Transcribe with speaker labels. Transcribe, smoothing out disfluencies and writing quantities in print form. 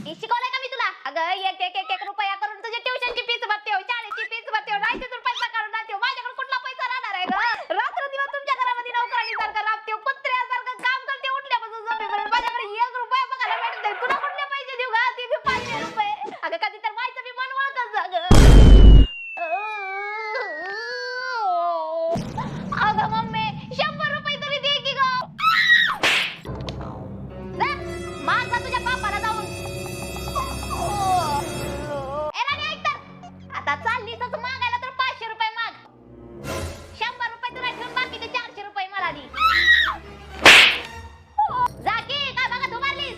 Speaker 1: शिकवलंय का मी तुला? अगं एक एक एक एक रुपया करून तुझी ट्युशनची फीस भरते हो, शाळेची फीस भरते हो, राहायचं पैसा काढून आणते हो. माझ्याकडे कुठला पैसा राहणार आहे ग? रात्र दिवस तुमच्या घरामध्ये नोकरानीसारखं राबते हो, कुत्र्यासारखं काम करते उठल्यापासून झोपेपर्यंत. माझ्याकडे एक रुपया बघायला भेटत नाही. तुला कुठले पैसे देऊ ग? ती बी 500 रुपये. अगं कधी तर व्हायचं बी मन वळखत जा ग. अगं मम्मी 100 रुपये तरी दे की ग. जा, माग जा तुझ्या बापाला जाऊन. ए राणी, ऐक तर. आता चाललीच मागायला तर 500 रुपये माग. 100 रुपये तुला ठेवून बाकीचे 400 रुपये मला दे. जा की, काय बघा तू मारलीस.